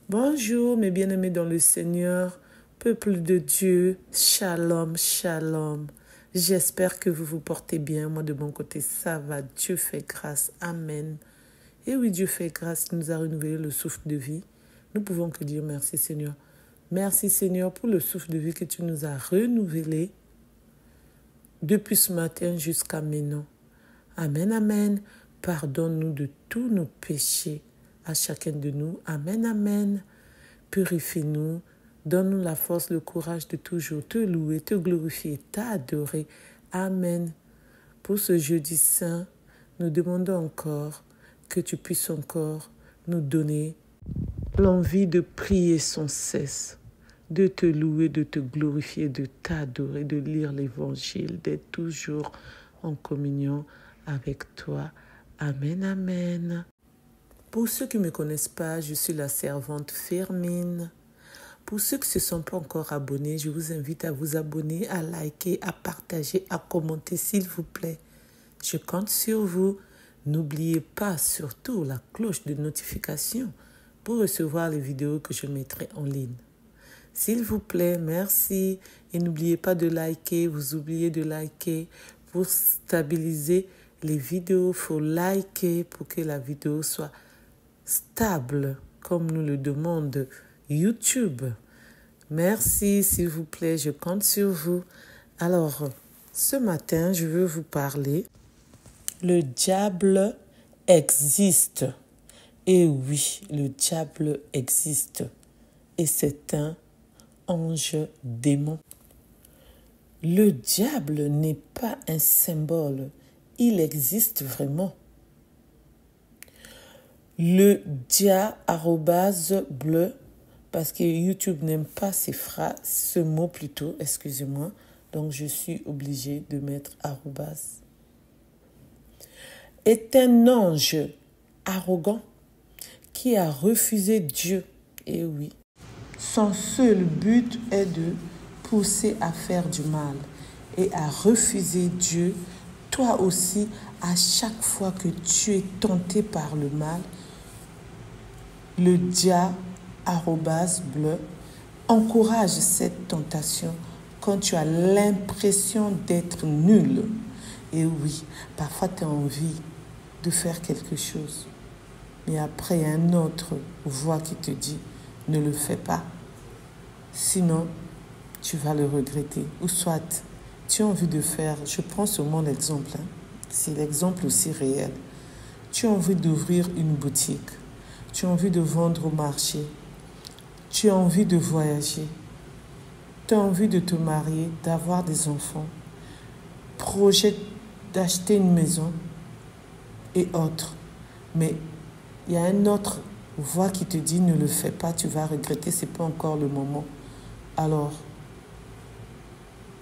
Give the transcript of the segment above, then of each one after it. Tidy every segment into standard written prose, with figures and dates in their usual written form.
Bonjour mes bien-aimés dans le Seigneur, peuple de Dieu, shalom, shalom. J'espère que vous vous portez bien. Moi de mon côté, ça va. Dieu fait grâce. Amen. Et oui, Dieu fait grâce, il nous a renouvelé le souffle de vie. Nous pouvons que dire merci Seigneur. Merci Seigneur pour le souffle de vie que tu nous as renouvelé depuis ce matin jusqu'à maintenant. Amen, amen. Pardonne-nous de tous nos péchés à chacun de nous. Amen, amen. Purifie-nous. Donne-nous la force, le courage de toujours te louer, te glorifier, t'adorer. Amen. Pour ce jeudi saint, nous demandons encore que tu puisses encore nous donner l'envie de prier sans cesse, de te louer, de te glorifier, de t'adorer, de lire l'évangile, d'être toujours en communion avec toi. Amen, amen. Pour ceux qui ne me connaissent pas, je suis la servante Fermine. Pour ceux qui ne se sont pas encore abonnés, je vous invite à vous abonner, à liker, à partager, à commenter, s'il vous plaît. Je compte sur vous. N'oubliez pas surtout la cloche de notification pour recevoir les vidéos que je mettrai en ligne. S'il vous plaît, merci. Et n'oubliez pas de liker. Vous oubliez de liker pour stabiliser les vidéos. Il faut liker pour que la vidéo soit stable, comme nous le demande YouTube. Merci, s'il vous plaît, je compte sur vous. Alors, ce matin, je veux vous parler. Le diable existe. Et oui, le diable existe. Et c'est un ange démon. Le diable n'est pas un symbole. Il existe vraiment. Le dia @bleu, parce que YouTube n'aime pas ce mot plutôt, excusez-moi. Donc, je suis obligée de mettre arrobase. Est un ange arrogant qui a refusé Dieu. Et oui, son seul but est de pousser à faire du mal et à refuser Dieu. Toi aussi, à chaque fois que tu es tenté par le mal, le dia @bleu encourage cette tentation quand tu as l'impression d'être nul. Et oui, parfois tu as envie de faire quelque chose. Mais après, il y a une autre voix qui te dit, ne le fais pas. Sinon, tu vas le regretter. Ou soit, tu as envie de faire, je prends seulement l'exemple, c'est l'exemple aussi réel. Tu as envie d'ouvrir une boutique. Tu as envie de vendre au marché. Tu as envie de voyager. Tu as envie de te marier, d'avoir des enfants. Projet d'acheter une maison et autres. Mais il y a une autre voix qui te dit ne le fais pas, tu vas regretter, ce n'est pas encore le moment. Alors,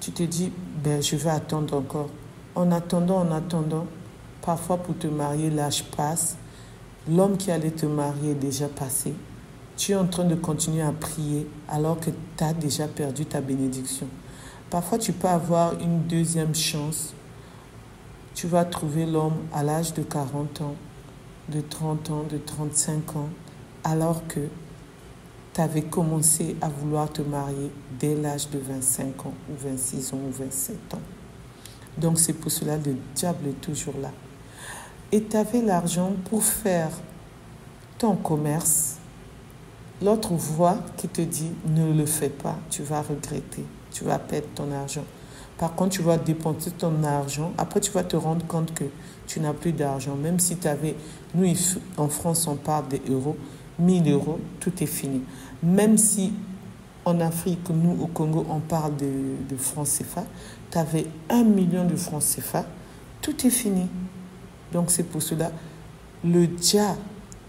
tu te dis, je vais attendre encore. En attendant, parfois pour te marier, l'âge passe. L'homme qui allait te marier est déjà passé. Tu es en train de continuer à prier alors que tu as déjà perdu ta bénédiction. Parfois, tu peux avoir une deuxième chance. Tu vas trouver l'homme à l'âge de 40 ans, de 30 ans, de 35 ans, alors que tu avais commencé à vouloir te marier dès l'âge de 25 ans, ou 26 ans, ou 27 ans. Donc, c'est pour cela que le diable est toujours là. Et tu avais l'argent pour faire ton commerce. L'autre voix qui te dit ne le fais pas, tu vas regretter, tu vas perdre ton argent. Par contre, tu vas dépenser ton argent. Après, tu vas te rendre compte que tu n'as plus d'argent. Même si tu avais, nous en France, on parle des euros, 1000 euros, tout est fini. Même si en Afrique, nous au Congo, on parle de francs CFA, tu avais 1 million de francs CFA, tout est fini. Donc, c'est pour cela, le dia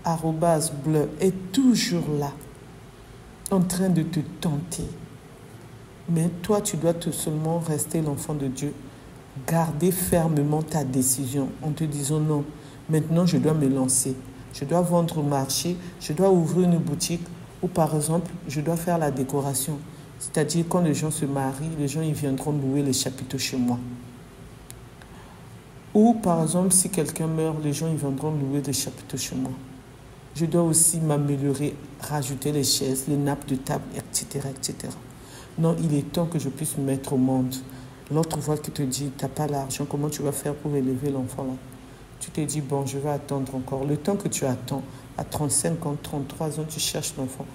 @bleu est toujours là, en train de te tenter. Mais toi, tu dois seulement rester l'enfant de Dieu, garder fermement ta décision en te disant non, maintenant je dois me lancer. Je dois vendre au marché, je dois ouvrir une boutique ou par exemple, je dois faire la décoration. C'est-à-dire quand les gens se marient, les gens ils viendront louer les chapiteaux chez moi. Ou par exemple, si quelqu'un meurt, les gens ils viendront louer des chapiteaux chez moi. Je dois aussi m'améliorer rajouter les chaises, les nappes de table, etc., etc. Non, il est temps que je puisse me mettre au monde. L'autre voix qui te dit, tu n'as pas l'argent, comment tu vas faire pour élever l'enfant là? Tu te dis, bon, je vais attendre encore. Le temps que tu attends, à 35 ans, 33 ans, tu cherches l'enfant.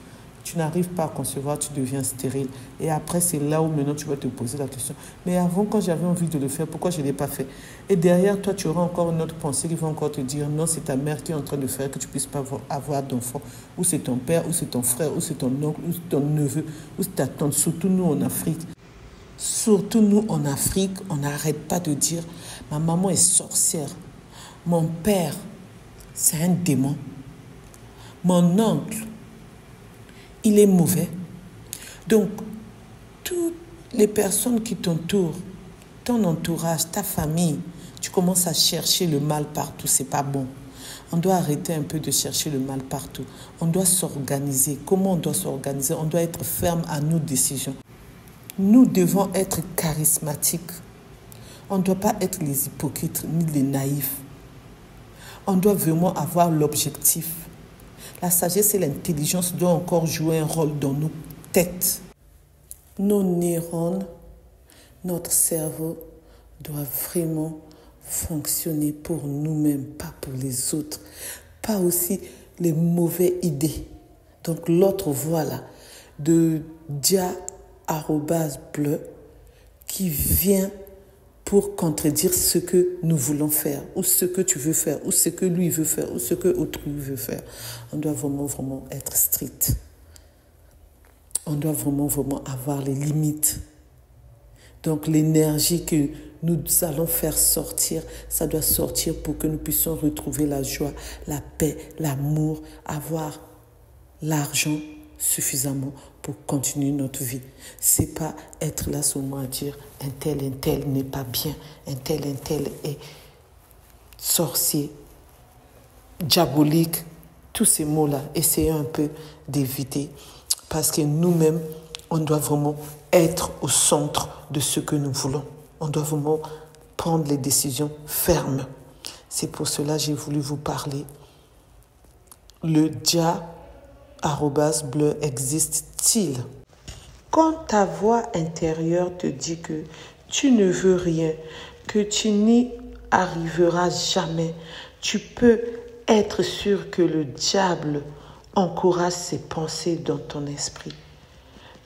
Tu n'arrives pas à concevoir, tu deviens stérile. Et après, c'est là où maintenant tu vas te poser la question. Mais avant, quand j'avais envie de le faire, pourquoi je ne l'ai pas fait? Et derrière toi, tu auras encore une autre pensée qui va encore te dire, non, c'est ta mère qui est en train de faire que tu ne puisses pas avoir d'enfant. Ou c'est ton père, ou c'est ton frère, ou c'est ton oncle, ou c'est ton neveu, ou c'est ta tante. Surtout nous en Afrique. Surtout nous en Afrique, on n'arrête pas de dire, ma maman est sorcière. Mon père, c'est un démon. Mon oncle, il est mauvais. Donc, toutes les personnes qui t'entourent, ton entourage, ta famille, tu commences à chercher le mal partout, c'est pas bon. On doit arrêter un peu de chercher le mal partout. On doit s'organiser. Comment on doit s'organiser? On doit être ferme à nos décisions. Nous devons être charismatiques. On ne doit pas être les hypocrites ni les naïfs. On doit vraiment avoir l'objectif. La sagesse et l'intelligence doivent encore jouer un rôle dans nos têtes. Nos neurones, notre cerveau doit vraiment fonctionner pour nous-mêmes, pas pour les autres. Pas aussi les mauvaises idées. Donc l'autre voix là, de dia@bleu, qui vient pour contredire ce que nous voulons faire, ou ce que tu veux faire, ou ce que lui veut faire, ou ce que autrui veut faire. On doit vraiment être strict. On doit vraiment avoir les limites. Donc l'énergie que nous allons faire sortir, ça doit sortir pour que nous puissions retrouver la joie, la paix, l'amour, avoir l'argent suffisamment pour continuer notre vie. C'est pas être là seulement à dire un tel n'est pas bien, un tel est sorcier, diabolique, tous ces mots-là, essayez un peu d'éviter parce que nous-mêmes, on doit vraiment être au centre de ce que nous voulons. On doit vraiment prendre les décisions fermes. C'est pour cela que j'ai voulu vous parler. Le dia@bleu existe-t-il? Quand ta voix intérieure te dit que tu ne veux rien, que tu n'y arriveras jamais, tu peux être sûr que le diable encourage ses pensées dans ton esprit.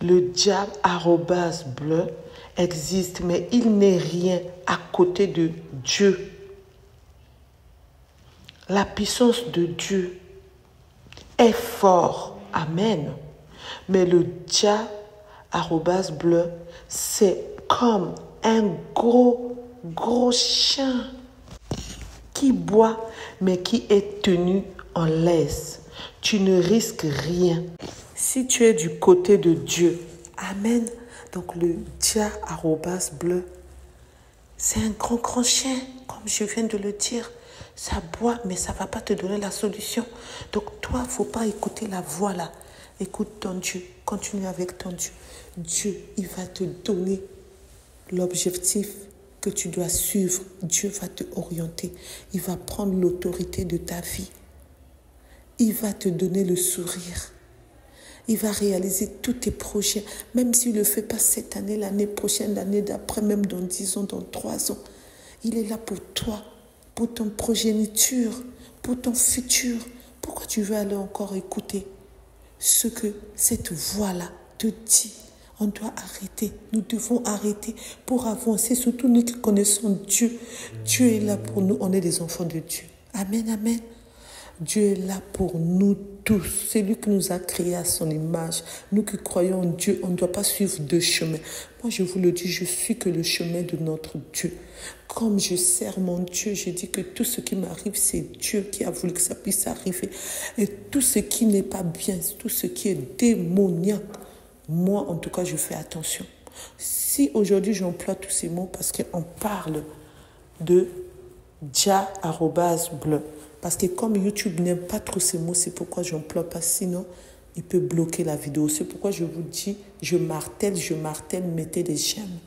Le dia@bleu existe, mais il n'est rien à côté de Dieu. La puissance de Dieu est forte. Amen. Mais le dia@bleu, c'est comme un gros chien qui boit, mais qui est tenu en laisse. Tu ne risques rien si tu es du côté de Dieu. Amen. Donc le dia@bleu, c'est un grand chien, comme je viens de le dire. Ça boit, mais ça ne va pas te donner la solution. Donc toi, il ne faut pas écouter la voix là. Écoute ton Dieu. Continue avec ton Dieu. Dieu, il va te donner l'objectif que tu dois suivre. Dieu va te orienter. Il va prendre l'autorité de ta vie. Il va te donner le sourire. Il va réaliser tous tes projets. Même s'il ne le fait pas cette année, l'année prochaine, l'année d'après, même dans 10 ans, dans 3 ans. Il est là pour toi, pour ton progéniture, pour ton futur. Pourquoi tu veux aller encore écouter ce que cette voix-là te dit? On doit arrêter. Nous devons arrêter pour avancer. Surtout nous qui connaissons Dieu. Dieu est là pour nous. On est des enfants de Dieu. Amen, amen. Dieu est là pour nous tous. C'est lui qui nous a créés à son image. Nous qui croyons en Dieu, on ne doit pas suivre deux chemins. Moi, je vous le dis, je suis que le chemin de notre Dieu. Comme je sers mon Dieu, je dis que tout ce qui m'arrive, c'est Dieu qui a voulu que ça puisse arriver. Et tout ce qui n'est pas bien, tout ce qui est démoniaque, moi, en tout cas, je fais attention. Si aujourd'hui, j'emploie tous ces mots parce qu'on parle de dia@bleu. Parce que comme YouTube n'aime pas trop ces mots, c'est pourquoi je n'emploie pas. Sinon, il peut bloquer la vidéo. C'est pourquoi je vous dis, je martèle, mettez des j'aime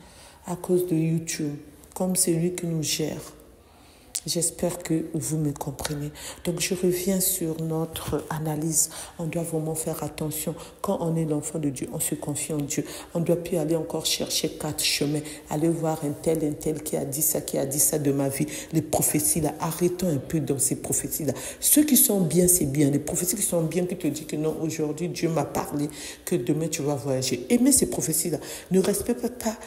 à cause de YouTube. Comme c'est lui qui nous gère. J'espère que vous me comprenez. Donc, je reviens sur notre analyse. On doit vraiment faire attention. Quand on est l'enfant de Dieu, on se confie en Dieu. On ne doit plus aller encore chercher 4 chemins. Aller voir un tel qui a dit ça de ma vie. Les prophéties, là, arrêtons un peu dans ces prophéties-là. Ceux qui sont bien, c'est bien. Les prophéties qui sont bien, qui te disent que non, aujourd'hui, Dieu m'a parlé, que demain, tu vas voyager. Aimez ces prophéties-là. Ne respectez pas.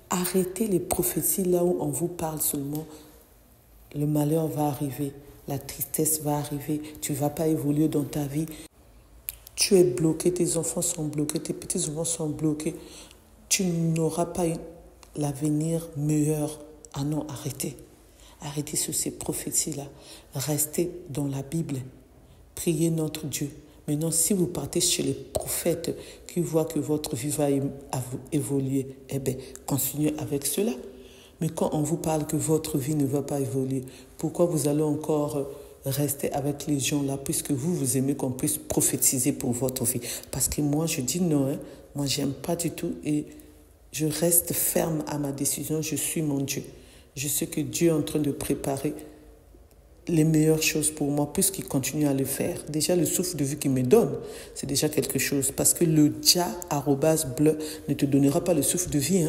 Arrêtez les prophéties là où on vous parle seulement. Le malheur va arriver, la tristesse va arriver, tu ne vas pas évoluer dans ta vie. Tu es bloqué, tes enfants sont bloqués, tes petits-enfants sont bloqués. Tu n'auras pas l'avenir meilleur. Ah non, arrêtez. Arrêtez sur ces prophéties-là. Restez dans la Bible. Priez notre Dieu. Maintenant, si vous partez chez les prophètes qui voient que votre vie va évoluer, eh bien, continuez avec cela. Mais quand on vous parle que votre vie ne va pas évoluer, pourquoi vous allez encore rester avec les gens là, puisque vous aimez qu'on puisse prophétiser pour votre vie? Parce que moi, je dis non, moi, j'aime pas du tout et je reste ferme à ma décision. Je suis mon Dieu. Je sais que Dieu est en train de préparer les meilleures choses pour moi, puisqu'il continue à le faire. Déjà, le souffle de vie qu'il me donne, c'est déjà quelque chose. Parce que le @bleu ne te donnera pas le souffle de vie,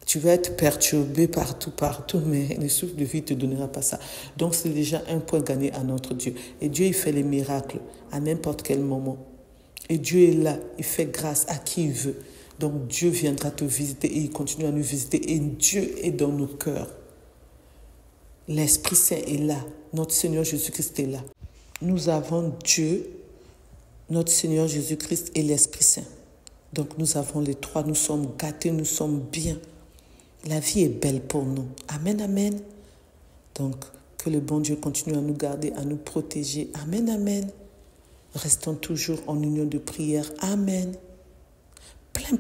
Tu vas être perturbé partout, mais le souffle de vie ne te donnera pas ça. Donc, c'est déjà un point gagné à notre Dieu. Et Dieu, il fait les miracles à n'importe quel moment. Et Dieu est là, il fait grâce à qui il veut. Donc, Dieu viendra te visiter et il continue à nous visiter. Et Dieu est dans nos cœurs. L'Esprit Saint est là. Notre Seigneur Jésus-Christ est là. Nous avons Dieu, notre Seigneur Jésus-Christ et l'Esprit Saint. Donc, nous avons les trois. Nous sommes gâtés, nous sommes bien. La vie est belle pour nous. Amen, amen. Donc, que le bon Dieu continue à nous garder, à nous protéger. Amen, amen. Restons toujours en union de prière. Amen.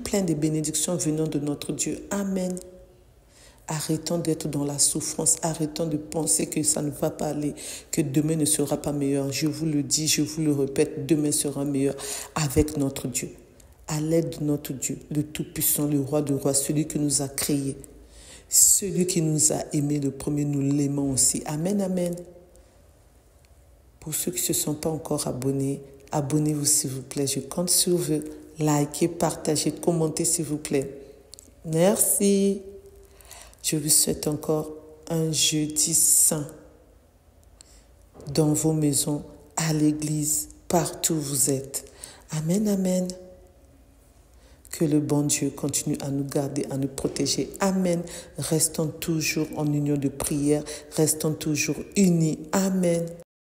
Plein de bénédictions venant de notre Dieu. Amen. Arrêtons d'être dans la souffrance. Arrêtons de penser que ça ne va pas aller, que demain ne sera pas meilleur. Je vous le dis, je vous le répète, demain sera meilleur avec notre Dieu. À l'aide de notre Dieu, le Tout-Puissant, le Roi de rois, celui qui nous a créés. Celui qui nous a aimés le premier, nous l'aimons aussi. Amen, amen. Pour ceux qui ne se sont pas encore abonnés, abonnez-vous s'il vous plaît. Je compte sur vous. Likez, partagez, commentez s'il vous plaît. Merci. Je vous souhaite encore un jeudi saint dans vos maisons, à l'église, partout où vous êtes. Amen, amen. Que le bon Dieu continue à nous garder, à nous protéger. Amen. Restons toujours en union de prière. Restons toujours unis. Amen.